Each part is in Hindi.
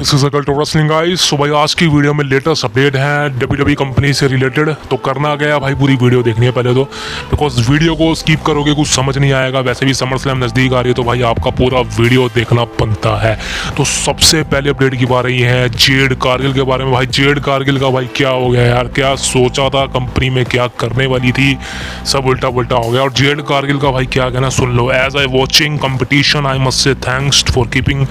This is occult wrestling guys. So भाई आज की वीडियो में लेटेस्ट अपडेट है डब्ल्यूडब्ल्यूई कंपनी से रिलेटेड। तो करना गया भाई, पूरी वीडियो देखनी है पहले तो, बिकॉज वीडियो को स्किप करोगे कुछ समझ नहीं आएगा। वैसे भी समर स्लैम नज़दीक आ रही है तो भाई आपका पूरा वीडियो देखना बनता है। तो सबसे पहले अपडेट की बात रही है जेड कारगिल के बारे में। भाई जेड कारगिल का भाई क्या हो गया यार, क्या सोचा था कंपनी में, क्या करने वाली थी, सब उल्टा पुल्टा हो गया। और जेड कारगिल का भाई क्या कहना सुन लो। As I watching competition I must say thanks for keeping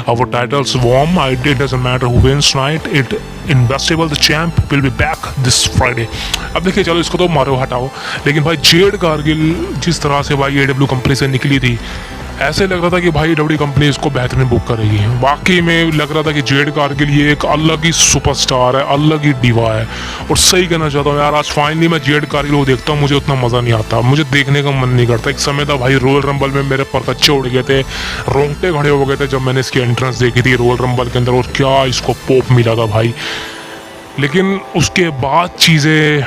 our titles warm. It doesn't matter who wins tonight. It Investible the champ will be back this Friday. अब देखिए चलो इसको तो मारो हटाओ, लेकिन भाई जेड कारगिल जिस तरह से भाई एडब्ल्यू कंपनी से निकली थी, ऐसे लग रहा था कि भाई डब्ल्यू कंपनी इसको बेहतरीन बुक करेगी। वाकई में लग रहा था कि जेड कारगिल ये एक अलग ही सुपरस्टार है, अलग ही डीवा है। और सही कहना चाहता हूँ यार, आज फाइनली मैं जेड कारगिल को देखता हूँ, मुझे उतना मज़ा नहीं आता, मुझे देखने का मन नहीं करता। एक समय था भाई रॉयल रंबल में मेरे परकच्चे उड़ गए थे, रोंगटे खड़े हो गए थे जब मैंने इसकी एंट्रेंस देखी थी रॉयल रंबल के अंदर, और क्या इसको पोप मिला था भाई। लेकिन उसके बाद चीज़ें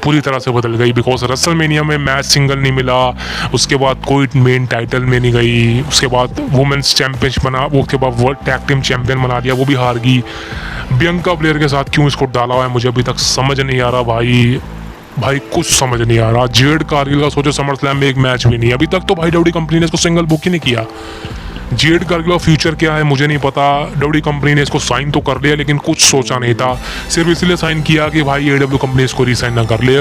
पूरी तरह से बदल गई, बिकॉज रेसलमेनिया में मैच सिंगल नहीं मिला, उसके बाद कोई मेन टाइटल में नहीं गई, उसके बाद वुमेंस चैंपियनशिप बना, वो उसके बाद वर्ल्ड टैग टीम चैंपियन बना दिया, वो भी हार गई। बियंका ब्लेयर के साथ क्यों इसको डाला हुआ है मुझे अभी तक समझ नहीं आ रहा भाई कुछ समझ नहीं आ रहा। जेड कारगिल का सोचो समर स्लैम में एक मैच भी नहीं, अभी तक तो भाई डब्ल्यू कंपनी ने इसको सिंगल बुक ही नहीं किया। जेड कारगिल का फ्यूचर क्या है मुझे नहीं पता। डब्ल्यू कंपनी ने इसको साइन तो कर लिया, लेकिन कुछ सोचा नहीं था, सिर्फ इसलिए साइन किया कि भाई एडब्ल्यू कंपनी इसको रीसाइन ना कर ले।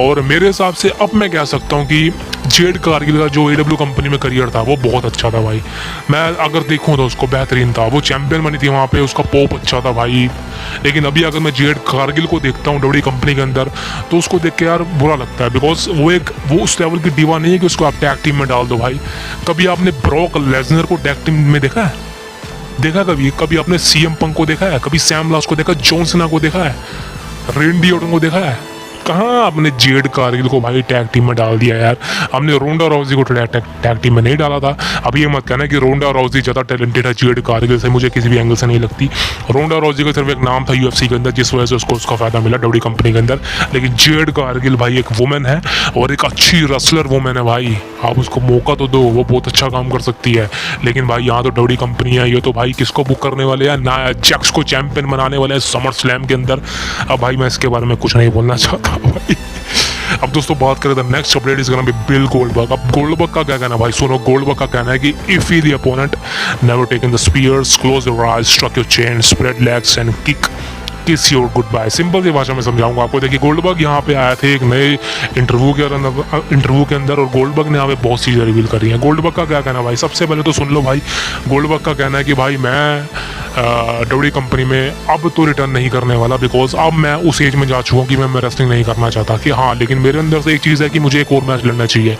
और मेरे हिसाब से अब मैं कह सकता हूँ कि जेड कारगिल का जो एडब्ल्यू कंपनी में करियर था वो बहुत अच्छा था भाई। मैं अगर देखूँ तो उसको बेहतरीन था, वो चैंपियन बनी थी वहाँ पे, उसका पोप अच्छा था भाई। लेकिन अभी अगर मैं जेड कारगिल को देखता हूँ डब्ल्यू कंपनी के अंदर, तो उसको देख के यार बुरा लगता है, बिकॉज वो उस लेवल की डीवा नहीं है कि उसको आप टैग टीम में डाल दो भाई। कभी आपने ब्रॉक लेसनर को टैग टीम में देखा है? कभी आपने सीएम पंक को देखा है? कभी सैम लास को देखा, जॉन सीना को देखा है, रेंडी ऑर्टन को देखा है? कहाँ आपने जेड कारगिल को भाई टैग टीम में डाल दिया यार। हमने रोंडा राउजी को टैग टीम में नहीं डाला था। अब ये मत कहना कि रोंडा राउजी ज़्यादा टैलेंटेड है जेड कारगिल से, मुझे किसी भी एंगल से नहीं लगती। रोंडा राउजी का सिर्फ एक नाम था यूएफसी के अंदर, जिस वजह से उसको उसका फ़ायदा मिला डब्ल्यू कंपनी के अंदर। लेकिन जेड कारगिल भाई एक वुमेन है, और एक अच्छी रेसलर वुमेन है भाई। आप उसको मौका तो दो, वो बहुत अच्छा काम कर सकती है। लेकिन भाई यहाँ तो डब्ल्यू कंपनी है, ये तो भाई किसको बुक करने वाले हैं ना, जैक्स को चैंपियन बनाने वाले हैं समर स्लैम के अंदर। अब भाई मैं इसके बारे में कुछ नहीं बोलना चाहता भाई। अब दोस्तों बात करें तो next update is gonna B bill Goldberg. अब गोल्डबर्ग का क्या कहना है भाई, सुनो। गोल्डबर्ग का कहना है कि if he the opponent never taken the spears, close your eyes, struck your chain, spread legs and kiss your good bye. Simple सी भाषा में समझाऊंगा आपको। देखिए गोल्डबर्ग यहाँ पे आए थे एक नए इंटरव्यू के अंदर, और गोल्डबर्ग ने यहाँ पे बहुत चीज़ें रिवील करी हैं। गोल्डबर्ग का क्या कहना है भाई, सबसे पहले तो सुन लो भाई। गोल्डबर्ग का कहना है कि भाई मैं डब्ल्यू कंपनी में अब तो रिटर्न नहीं करने वाला, बिकॉज अब मैं उस एज में जा चुका हूँ कि मैं रेसलिंग नहीं करना चाहता। कि हाँ, लेकिन मेरे अंदर से एक चीज़ है कि मुझे एक और मैच लड़ना चाहिए,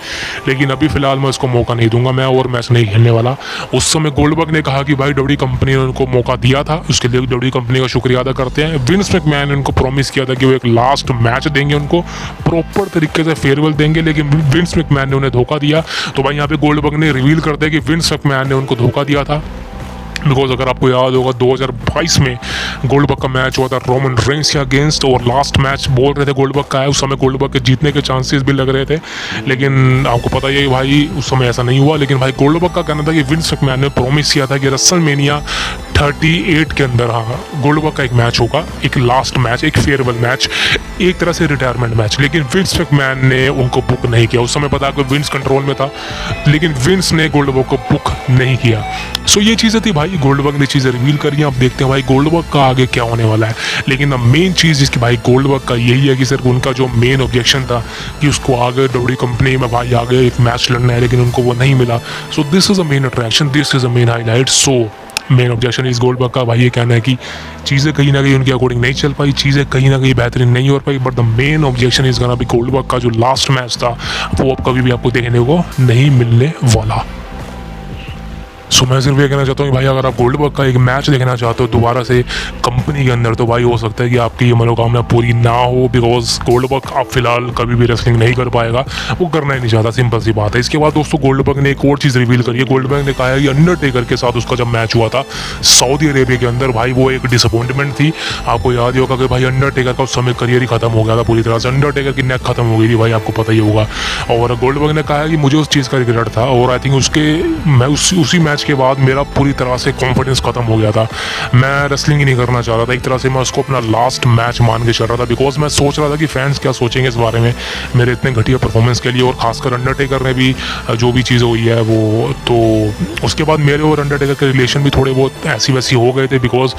लेकिन अभी फिलहाल मैं उसको मौका नहीं दूंगा, मैं और मैच नहीं खेलने वाला। उस समय गोल्डबर्ग ने कहा कि भाई डब्ल्यू कंपनी ने उनको मौका दिया था, उसके लिए डब्ल्यू कंपनी का शुक्रिया अदा करते हैं। विंस मैकमैन ने उनको प्रॉमिस किया था कि वो एक लास्ट मैच देंगे, उनको प्रॉपर तरीके से फेयरवेल देंगे, लेकिन विंस मैकमैन ने उन्हें धोखा दिया। तो भाई यहाँ पे गोल्डबर्ग ने रिवील कर दिया कि विंस मैकमैन ने उनको धोखा दिया था। बिकॉज अगर आपको याद होगा 2022 में गोल्डबर्ग का मैच हुआ था रोमन रेंस के अगेंस्ट, और लास्ट मैच बोल रहे थे गोल्डबर्ग का है। उस समय गोल्डबर्ग के जीतने के चांसेस भी लग रहे थे, लेकिन आपको पता ही है भाई उस समय ऐसा नहीं हुआ। लेकिन भाई गोल्डबर्ग का कहना था कि विंस मैकमैन ने प्रॉमिस किया था कि रेसलमेनिया 38 के अंदर हाँ गोल्डबर्ग का एक मैच होगा, एक लास्ट मैच, एक फेयरवेल मैच, एक तरह से रिटायरमेंट मैच। लेकिन विंस मैकमैन ने उनको बुक नहीं किया। उस समय पता है विंस कंट्रोल में था, लेकिन विंस ने गोल्डबर्ग को बुक नहीं किया। सो ये चीज़ें थी भाई, गोल्डबर्ग ने चीज़ें रिवील करी हैं। अब देखते हैं भाई गोल्डबर्ग का आगे क्या होने वाला है। लेकिन अब मेन चीज़ जिसकी भाई गोल्डबर्ग का यही है कि सिर्फ उनका जो मेन ऑब्जेक्शन था कि उसको आगे डब्ल्यू कंपनी में भाई आगे एक मैच लड़ना है, लेकिन उनको वो नहीं मिला। So this is a main attraction, this is a main highlight. So main objection इस गोल्डबर्ग का भाई ये कहना है कि चीज़ें कहीं ना कहीं उनके अकॉर्डिंग नहीं चल पाई, चीज़ें कहीं ना कहीं बेहतरीन नहीं हो पाई। But the main objection is gonna be Goldberg का जो लास्ट मैच था वो अब कभी भी आपको देखने को नहीं मिलने वाला। सो मैं सिर्फ ये कहना चाहता हूँ कि भाई अगर आप गोल्डबर्ग का एक मैच देखना चाहते हो दोबारा से कंपनी के अंदर, तो भाई हो सकता है कि आपकी ये मनोकामना पूरी ना हो, बिकॉज गोल्डबर्ग आप फिलहाल कभी भी रेसलिंग नहीं कर पाएगा, वो करना ही नहीं चाहता, सिंपल सी बात है। इसके बाद दोस्तों गोल्डबर्ग ने एक और चीज़ रिवील करी है। गोल्डबर्ग ने कहा है कि अंडरटेकर के साथ उसका जब मैच हुआ था सऊदी अरेबिया के अंदर, भाई वो एक डिसअपॉइंटमेंट थी। आपको याद ही होगा कि भाई अंडरटेकर का उस समय करियर ही खत्म हो गया था पूरी तरह से, अंडरटेकर की नेक खत्म हो गई थी भाई, आपको पता ही होगा। और गोल्डबर्ग ने कहा है कि मुझे उस चीज़ का रिग्रेट था, और आई थिंक मैं उसी मैच के बाद मेरा पूरी तरह से कॉन्फिडेंस ख़त्म हो गया था। मैं रेसलिंग ही नहीं करना चाह रहा था, एक तरह से मैं उसको अपना लास्ट मैच मान के चल रहा था, बिकॉज मैं सोच रहा था कि फैंस क्या सोचेंगे इस बारे में मेरे इतने घटिया परफॉर्मेंस के लिए। और खासकर अंडरटेकर ने भी जो भी चीज़ हुई है वो, तो उसके बाद मेरे और अंडरटेकर के रिलेशन भी थोड़े बहुत ऐसी वैसी हो गए थे, बिकॉज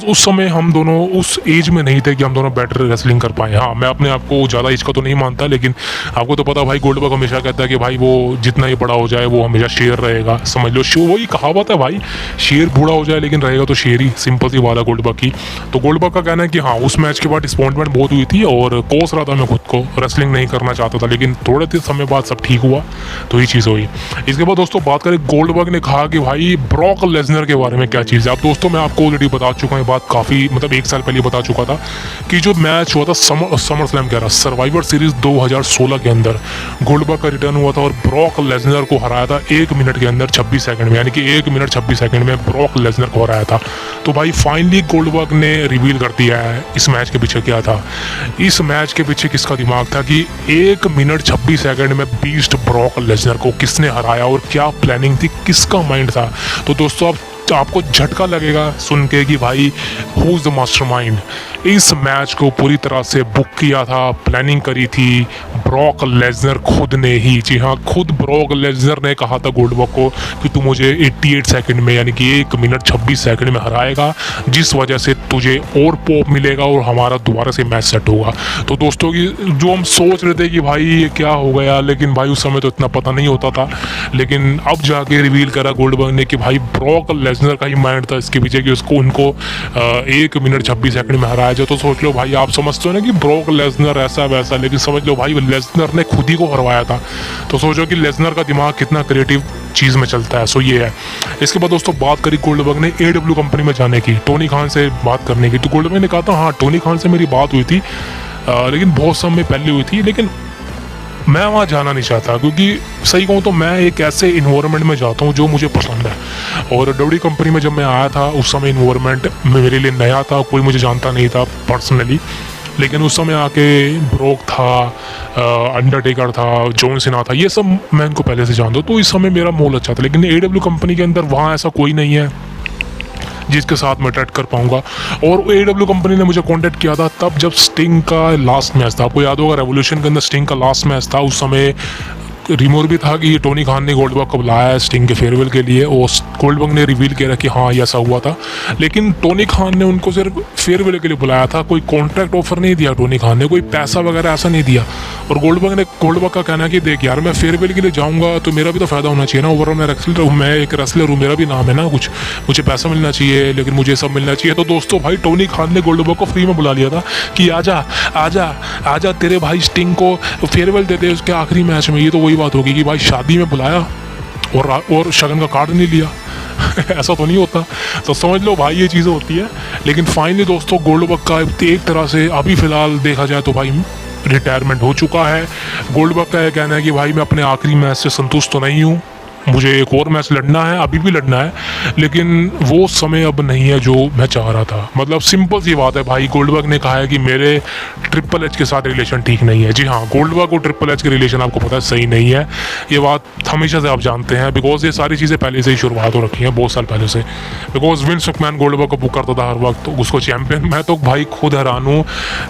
उस समय हम दोनों उस एज में नहीं थे कि हम दोनों बेटर रेसलिंग कर पाए। हाँ, मैं अपने आप को ज़्यादा एज का तो नहीं मानता, लेकिन आपको तो पता भाई, गोल्डबर्ग हमेशा कहता है कि भाई वो जितना ही बड़ा हो जाए वो हमेशा शेर रहेगा, समझ लो। वही कहावत है भाई, शेर बूढ़ा हो जाए लेकिन रहेगा तो शेर ही, सिंपल सी बात है गोल्डबर्ग की। तो गोल्डबर्ग का कहना है कि हाँ, उस मैच के बाद डिसअपॉइंटमेंट बहुत हुई थी और कोस रहा था मैं खुद को, रेसलिंग नहीं करना चाहता था, लेकिन थोड़े दिन समय बाद सब ठीक हुआ, तो ये चीज़ हुई। इसके बाद दोस्तों बात करें, गोल्डबर्ग ने कहा कि भाई ब्रॉक लेसनर के बारे में क्या चीज़ है। अब दोस्तों मैं आपको ऑलरेडी बता चुका हूँ, ये बात काफ़ी मतलब 1 साल पहले बता चुका था कि जो मैच हुआ था समर स्लैम कह रहा सर्वाइवर सीरीज 2016 के अंदर गोल्डबर्ग का रिटर्न हुआ था और ब्रॉक लेसनर को हराया था 1 मिनट के अंदर 26 सेकंड में, यानी कि 1 मिनट 26 सेकंड में ब्रॉक लेसनर को हराया था। तो भाई फाइनली गोल्डबर्ग ने रिवील कर दिया है इस मैच के पीछे क्या था। इस मैच के पीछे किसका दिमाग था कि 1 मिनट 26 सेकंड में बीस्ट ब्रॉक लेसनर को किसने हराया और क्या प्लानिंग थी, किसका माइंड था। तो दोस्तों अब आपको झटका लगेगा सुन के कि भाई हु इज द मास्टरमाइंड। इस मैच को पूरी तरह से बुक किया था, प्लानिंग करी थी ब्रॉक लेसनर खुद ने ही। जी हाँ, खुद ब्रॉक लेसनर ने कहा था गोल्डबर्ग को कि तू मुझे 88 सेकंड में, यानी कि 1 मिनट 26 सेकंड में हराएगा, जिस वजह से तुझे और पॉप मिलेगा और हमारा दोबारा से मैच सेट होगा। तो दोस्तों की जो हम सोच रहे थे कि भाई ये क्या हो गया, लेकिन भाई उस समय तो इतना पता नहीं होता था, लेकिन अब जाके रिवील करा गोल्डबर्ग ने कि भाई ब्रॉक लेसनर का ही माइंड था इसके पीछे कि उसको उनको 1 मिनट 26 सेकंड में हराया जाए। तो सोच लो भाई, आप समझते हो ना कि ब्रॉक लेसनर ऐसा वैसा, लेकिन समझ लो भाई लेसनर ने खुद ही को हरवाया था। तो सोचो कि लेसनर का दिमाग कितना क्रिएटिव चीज़ में चलता है। सो ये है। इसके बाद दोस्तों बात करी गोल्डबर्ग ने AEW कंपनी में जाने की, टोनी खान से बात करने की। तो गोल्डबर्ग ने कहा था हाँ, टोनी खान से मेरी बात हुई थी, लेकिन बहुत समय पहले हुई थी, लेकिन मैं वहाँ जाना नहीं चाहता, क्योंकि सही कहूँ तो मैं एक ऐसे इन्वायरमेंट में जाता हूँ जो मुझे पसंद है। और WWE कंपनी में जब मैं आया था उस समय इन्वायरमेंट मेरे लिए नया था, कोई मुझे जानता नहीं था पर्सनली, लेकिन उस समय आके ब्रॉक था, अंडरटेकर था, जॉन सीना था, ये सब मैं इनको पहले से जानता हूँ, तो इस समय मेरा मोल अच्छा था। लेकिन AEW कंपनी के अंदर वहाँ ऐसा कोई नहीं है जिसके साथ मैं ट्रेड कर पाऊंगा। और AEW कंपनी ने मुझे कांटेक्ट किया था तब जब स्टिंग का लास्ट मैच था। आपको याद होगा रेवोल्यूशन के अंदर स्टिंग का लास्ट मैच था, उस समय रिमोर भी था कि टोनी खान ने गोल्डबर्ग को बुलाया है स्टिंग के फेयरवेल के लिए, और गोल्डबर्ग ने रिवील किया कि हाँ ये ऐसा हुआ था। लेकिन टोनी खान ने उनको सिर्फ फेयरवेल के लिए बुलाया था, कोई कॉन्ट्रैक्ट ऑफर नहीं दिया टोनी खान ने, कोई पैसा वगैरह ऐसा नहीं दिया। और गोल्डबर्ग का कहना है कि देख यार, मैं फेयरवेल के लिए जाऊँगा तो मेरा भी तो फ़ायदा होना चाहिए ना, ओवरऑल मैं एक रेसलर हूँ, मेरा भी नाम है ना, कुछ मुझे पैसा मिलना चाहिए, लेकिन मुझे सब मिलना चाहिए। तो दोस्तों भाई टोनी खान ने गोल्डबर्ग को फ्री में बुला लिया था कि आजा आजा आजा, तेरे भाई स्टिंग को फेयरवेल दे दे उसके आखिरी मैच में। ये तो वही बात होगी कि भाई शादी में बुलाया और शगन का कार्ड नहीं लिया ऐसा तो नहीं होता। तो समझ लो भाई ये चीज़ें होती है। लेकिन फाइनली दोस्तों गोल्डबर्ग का एक तरह से अभी फ़िलहाल देखा जाए तो भाई रिटायरमेंट हो चुका है। गोल्डबर्ग का यह कहना है कि भाई मैं अपने आखिरी मैच से संतुष्ट तो नहीं हूँ, मुझे एक और मैच लड़ना है, अभी भी लड़ना है, लेकिन वो समय अब नहीं है जो मैं चाह रहा था। मतलब सिंपल सी बात है भाई, गोल्डबर्ग ने कहा है कि मेरे ट्रिपल एच के साथ रिलेशन ठीक नहीं है। जी हाँ, गोल्डबर्ग और ट्रिपल एच के रिलेशन आपको पता है सही नहीं है, ये बात हमेशा से आप जानते हैं, बिकॉज ये सारी चीज़ें पहले से ही शुरुआत हो रखी हैं बहुत साल पहले से। बिकॉज विंस मैकमैन गोल्डबर्ग को बुक करता था हर वक्त, तो उसको चैंपियन। मैं तो भाई खुद हैरान हूँ,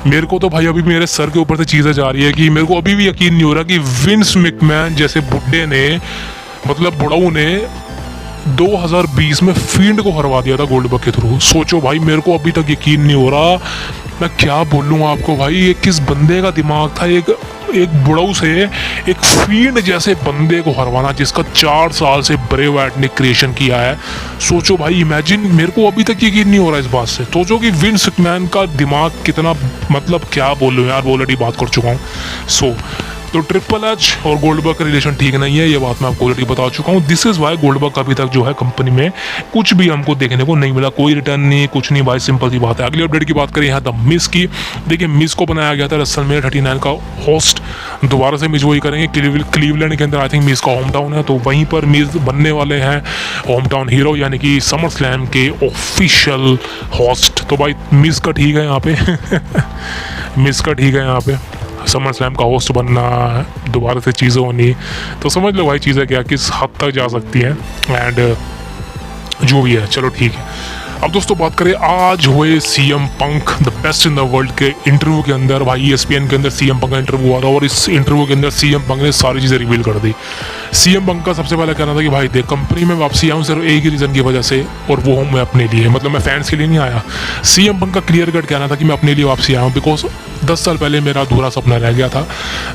मेरे को तो भाई अभी मेरे सर के ऊपर से चीज़ें जा रही है कि मेरे को अभी भी यकीन नहीं हो रहा कि विंस मैकमैन जैसे बुड्ढे ने, मतलब बुढ़ाऊ ने 2020 में फील्ड को हरवा दिया था गोल्डबर्ग के थ्रू। सोचो भाई, मेरे को अभी तक यकीन नहीं हो रहा, मैं क्या बोलूँ आपको भाई, ये किस बंदे का दिमाग था, एक बुढ़ाऊ से एक फील्ड जैसे बंदे को हरवाना, जिसका 4 साल से ब्रे वाइट ने क्रिएशन किया है। सोचो भाई, इमेजिन, मेरे को अभी तक यकीन नहीं हो रहा इस बात से। सोचो कि विंस मैकमैन का दिमाग कितना, मतलब क्या बोलूँ यार, ऑलरेडी बात कर चुका हूँ। तो ट्रिपल एच और गोल्डबर्ग का रिलेशन ठीक नहीं है, ये बात मैं आपको ऑलरेडी बता चुका हूँ। दिस इज़ वाई गोल्डबर्ग अभी तक जो है कंपनी में कुछ भी हमको देखने को नहीं मिला, कोई रिटर्न नहीं, कुछ नहीं भाई, सिंपल सी बात है। अगली अपडेट की बात करें यहाँ द मिस की। देखिए मिस को बनाया गया था रेसलमेनिया 39 का होस्ट, दोबारा से मिस वही करेंगे। क्लीवलैंड के अंदर आई थिंक मिस का होम टाउन है, तो वहीं पर मिस बनने वाले हैं होम टाउन हीरो, यानी कि समर स्लैम के ऑफिशियल होस्ट। तो भाई मिस का ठीक है यहाँ पे मिस का ठीक है यहाँ पे, समर स्लैम का होस्ट बनना, दोबारा से चीज़ें होनी, तो समझ लो भाई चीज़ें क्या किस हद तक जा सकती हैं। एंड जो भी है चलो ठीक है। अब दोस्तों बात करें आज हुए CM Punk the best in the world के इंटरव्यू के अंदर। भाई ESPN के अंदर सीएम पंक का इंटरव्यू हुआ था और इस इंटरव्यू के अंदर सीएम पंक ने सारी चीज़ें रिवील कर दी। सीएम पंक का सबसे पहले कहना था कि भाई देख, कंपनी में वापसी आऊँ सिर्फ एक ही रीज़न की वजह से, और वो हूँ मैं अपने लिए, मतलब मैं फैंस के लिए नहीं आया। सीएम पंक का क्लियर कट कहना था कि मैं अपने लिए वापसी आया हूँ बिकॉज 10 साल पहले मेरा अधूरा सपना रह गया था।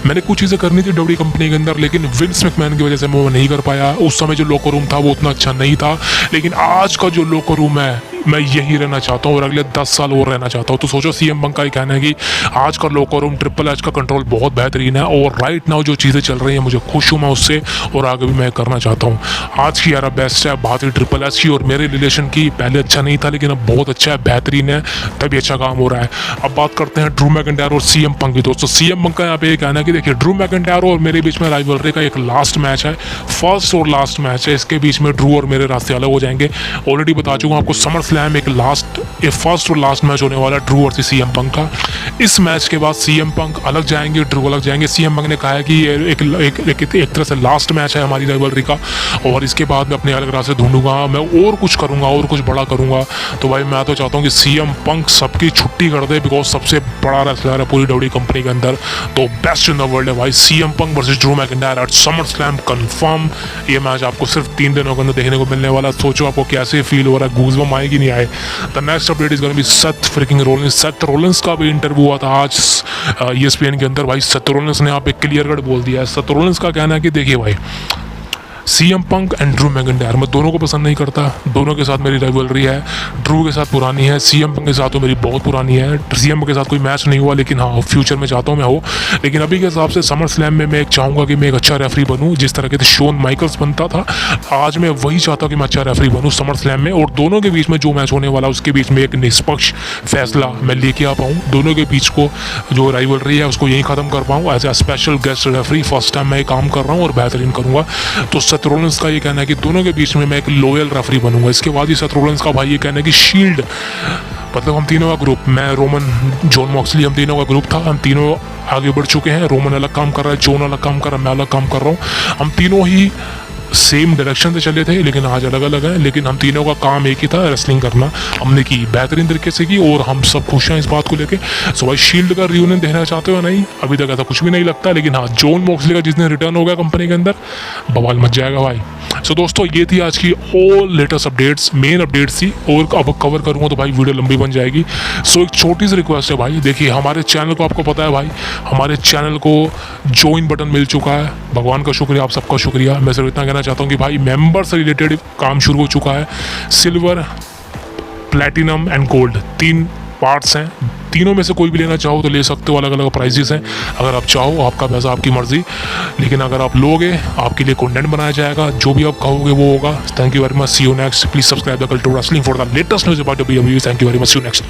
मैंने कुछ चीज़ें करनी थी डब्ल्यू कंपनी के अंदर, लेकिन विंस मैकमैन की वजह से मैं वो नहीं कर पाया। उस समय जो लोकर रूम था वो उतना अच्छा नहीं था, लेकिन आज का जो लोकर रूम है मैं यही रहना चाहता हूँ और अगले 10 साल और रहना चाहता हूँ। तो सोचो सीएम पंक का ही कहना है कि आज का लोकर रूम ट्रिपल एच का कंट्रोल बहुत बेहतरीन है और राइट नाउ जो चीज़ें चल रही हैं मुझे खुश हूँ मैं उससे, और आगे भी मैं करना चाहता हूँ। आज की यार बेस्ट है बात ही ट्रिपल एच की और मेरे रिलेशन की। पहले अच्छा नहीं था लेकिन अब बहुत अच्छा है, बेहतरीन है, तभी अच्छा काम हो रहा है। अब बात करते हैं ड्रू मैकिंटायर और सीएम पंक की। दोस्तों सीएम पंक का यहाँ पे ये कहना है कि देखिए ड्रू मैकिंटायर और मेरे बीच में राइवलरी का एक लास्ट मैच है, फर्स्ट और लास्ट मैच है। इसके बीच में ड्रू और मेरे रास्ते अलग हो जाएंगे। ऑलरेडी बता चुका हूँ आपको, समर स्लैम एक फर्स्ट और लास्ट मैच होने वाला है ड्रू वर्सेस सीएम पंक का। इस मैच के बाद सीएम पंक अलग जाएंगे, ड्रू अलग जाएंगे। सीएम पंक ने कहा है कि ये एक तरह से लास्ट मैच है हमारी राइवलरी का, और इसके बाद मैं अपने अलग रास्ते ढूंढूंगा, मैं और कुछ करूंगा और कुछ बड़ा करूंगा। तो भाई मैं तो चाहता हूँ कि सीएम पंक सबकी छुट्टी कर दे बिकॉज सबसे बड़ा रेसलर है पूरी डब्ल्यू कंपनी के अंदर, तो बेस्ट इन द वर्ल्ड है भाई। CM Punk versus Drew McIntyre at SummerSlam confirm. ये मैच आपको सिर्फ 3 दिनों के अंदर देखने को मिलने वाला। सोचो आपको कैसे फील हो रहा है, गूज़बम्प आए कि नहीं आए। The next update is gonna B Seth fricking Rollins. Seth Rollins का भी इंटरव्यू हुआ था आज ESPN के अंदर। भाई सेथ रोलिंस ने यहाँ पे क्लियर कट बोल दिया है। सेथ रोलिंस का कहना है कि देखिए भाई, CM punk and Drew McIntyre, मैं दोनों को पसंद नहीं करता, दोनों के साथ मेरी राइवलरी है। ड्रू के साथ पुरानी है, सीएम पंक के साथ तो मेरी बहुत पुरानी है। सीएम पंक के साथ कोई मैच नहीं हुआ, लेकिन हाँ फ्यूचर में चाहता हूँ मैं हो। लेकिन अभी के हिसाब से समर स्लैम में मैं चाहूँगा कि मैं एक अच्छा रेफरी बनूँ, जिस तरह के शोन माइकल्स बनता था। आज मैं वही चाहता हूँ कि मैं अच्छा रेफरी बनूँ समर स्लैम में, और दोनों के बीच में जो मैच होने वाला उसके बीच में एक निष्पक्ष फैसला मैं लेके आ पाऊँ। दोनों के बीच को जो राइवलरी है उसको यहीं ख़त्म कर पाऊँ। As a special guest referee first time मैं काम कर रहा हूँ और बेहतरीन करूँगा। तो सेथ रोलिंस का ये कहना है कि दोनों के बीच में मैं एक लॉयल रेफरी बनूंगा। इसके बाद ही सेथ रोलिंस का भाई ये कहना है कि शील्ड, मतलब हम तीनों का ग्रुप, मैं, रोमन, जॉन मॉक्सली, हम तीनों का ग्रुप था। हम तीनों आगे बढ़ चुके हैं। रोमन अलग काम कर रहा है, जॉन अलग काम कर रहा है, मैं अलग काम कर रहा हूँ। हम तीनों ही सेम डायरेक्शन से चले थे लेकिन आज अलग अलग हैं, लेकिन हम तीनों का काम एक ही था, रेसलिंग करना। हमने की बेहतरीन तरीके से की और हम सब खुश हैं इस बात को लेके। सो भाई शील्ड का रियूनियन देखना चाहते हो नहीं, अभी तक ऐसा कुछ भी नहीं लगता, लेकिन हाँ जॉन मॉक्सली का जिस दिन रिटर्न हो गया कंपनी के अंदर, बवाल मच जाएगा भाई। सो दोस्तों ये थी आज की all latest updates, main updates थी, और अब कवर करूँगा तो भाई वीडियो लंबी बन जाएगी। सो एक छोटी सी रिक्वेस्ट है भाई, देखिए हमारे चैनल को, आपको पता है भाई हमारे चैनल को ज्वाइन बटन मिल चुका है, भगवान का शुक्रिया, आप सबका शुक्रिया। मैं सिर्फ इतना कहना चाहता हूँ कि भाई मेंबर से रिलेटेड काम शुरू हो चुका है। Silver, platinum and gold 3 parts हैं, तीनों में से कोई भी लेना चाहो तो ले सकते हो, अलग अलग प्राइजेस हैं। अगर आप चाहो, आपका पैसा, आपकी मर्जी, लेकिन अगर आप लोगे आपके लिए कंटेंट बनाया जाएगा, जो भी आप कहोगे वो होगा। Thank you very much, see you next. Please subscribe the culture wrestling for the latest news about WWE। Thank you very much, see you next.